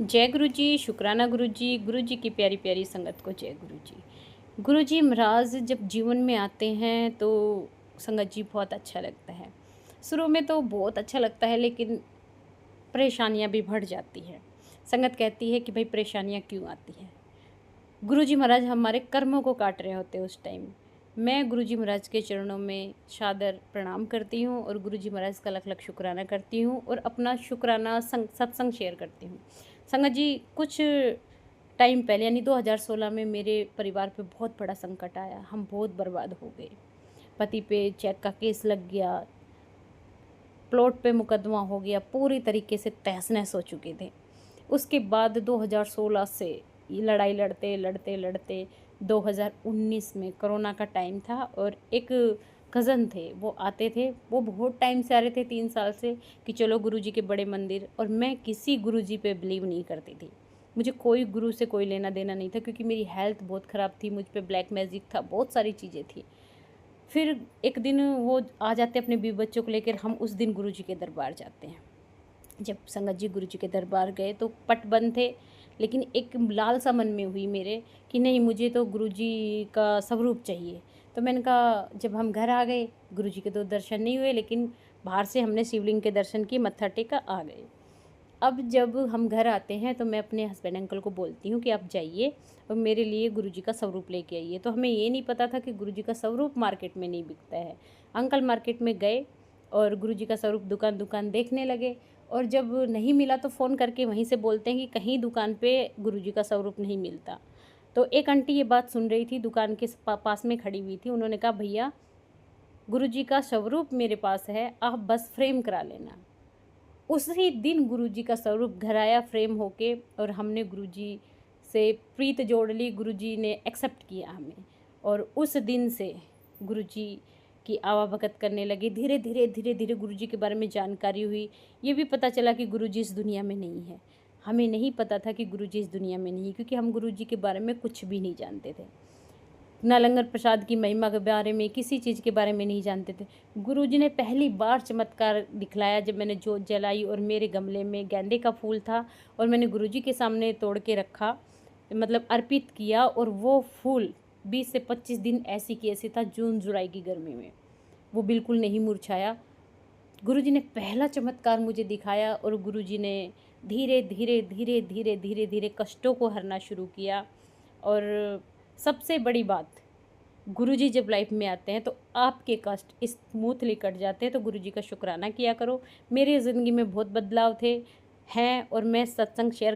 जय गुरु जी, शुक्राना गुरु जी की प्यारी प्यारी संगत को जय गुरु जी। गुरु जी महाराज जब जीवन में आते हैं तो संगत जी बहुत अच्छा लगता है। शुरू में तो बहुत अच्छा लगता है, लेकिन परेशानियां भी बढ़ जाती हैं। संगत कहती है कि भाई परेशानियां क्यों आती हैं। गुरु जी महाराज हमारे कर्मों को काट रहे होते हैं उस टाइम। मैं गुरु जी महाराज के चरणों में सादर प्रणाम करती हूँ और गुरु जी महाराज का लख लख शुक्राना करती हूँ और अपना शुक्राना सत्संग शेयर करती हूँ। संगत जी, कुछ टाइम पहले यानी 2016 में मेरे परिवार पे बहुत बड़ा संकट आया। हम बहुत बर्बाद हो गए। पति पे चेक का केस लग गया, प्लॉट पे मुकदमा हो गया, पूरी तरीके से तहस नहस हो चुके थे। उसके बाद 2016 से लड़ाई लड़ते लड़ते लड़ते 2019 में कोरोना का टाइम था और एक कज़न थे, वो आते थे, वो बहुत टाइम से आ रहे थे, 3 साल से, कि चलो गुरुजी के बड़े मंदिर। और मैं किसी गुरुजी पे बिलीव नहीं करती थी। मुझे कोई गुरु से कोई लेना देना नहीं था, क्योंकि मेरी हेल्थ बहुत ख़राब थी, मुझ पे ब्लैक मैजिक था, बहुत सारी चीज़ें थी। फिर एक दिन वो आ जाते अपने बीवी बच्चों को लेकर, हम उस दिन गुरुजी के दरबार जाते हैं। जब संगत जी गुरु जी के दरबार गए तो पट बंद थे, लेकिन एक लालसा मन में हुई मेरे कि नहीं, मुझे तो गुरु जी का स्वरूप चाहिए। तो मैंने कहा, जब हम घर आ गए, गुरु जी के तो दर्शन नहीं हुए, लेकिन बाहर से हमने शिवलिंग के दर्शन किए, मत्था टेका, आ गए। अब जब हम घर आते हैं तो मैं अपने हस्बैंड अंकल को बोलती हूँ कि आप जाइए और मेरे लिए गुरुजी का स्वरूप लेके आइए। तो हमें ये नहीं पता था कि गुरुजी का स्वरूप मार्केट में नहीं बिकता है। अंकल मार्केट में गए और गुरुजी का स्वरूप दुकान दुकान देखने लगे, और जब नहीं मिला तो फ़ोन करके वहीं से बोलते हैं कि कहीं दुकान पे गुरुजी का स्वरूप नहीं मिलता। तो एक आंटी ये बात सुन रही थी, दुकान के पास में खड़ी हुई थी। उन्होंने कहा, भैया गुरुजी का स्वरूप मेरे पास है, आप बस फ्रेम करा लेना। उसी दिन गुरुजी का स्वरूप घर आया फ्रेम होके, और हमने गुरुजी से प्रीत जोड़ ली। गुरुजी ने एक्सेप्ट किया हमें, और उस दिन से गुरुजी की आवाभगत करने लगे। धीरे धीरे धीरे धीरे गुरुजी के बारे में जानकारी हुई। ये भी पता चला कि गुरुजी इस दुनिया में नहीं है। हमें नहीं पता था कि गुरुजी इस दुनिया में नहीं है, क्योंकि हम गुरुजी के बारे में कुछ भी नहीं जानते थे। ना लंगर प्रसाद की महिमा के बारे में, किसी चीज़ के बारे में नहीं जानते थे। गुरुजी ने पहली बार चमत्कार दिखलाया जब मैंने जोत जलाई और मेरे गमले में गेंदे का फूल था, और मैंने गुरुजी के सामने तोड़ के रखा, मतलब अर्पित किया, और वो फूल 20 से 25 दिन ऐसी की ऐसी था, जून जुलाई की गर्मी में वो बिल्कुल नहीं मुरझाया। गुरुजी ने पहला चमत्कार मुझे दिखाया, और गुरुजी ने धीरे धीरे धीरे धीरे धीरे धीरे कष्टों को हरना शुरू किया। और सबसे बड़ी बात, गुरुजी जब लाइफ में आते हैं तो आपके कष्ट स्मूथली कट जाते हैं। तो गुरुजी का शुक्राना किया करो। मेरी ज़िंदगी में बहुत बदलाव थे हैं, और मैं सत्संग शेयर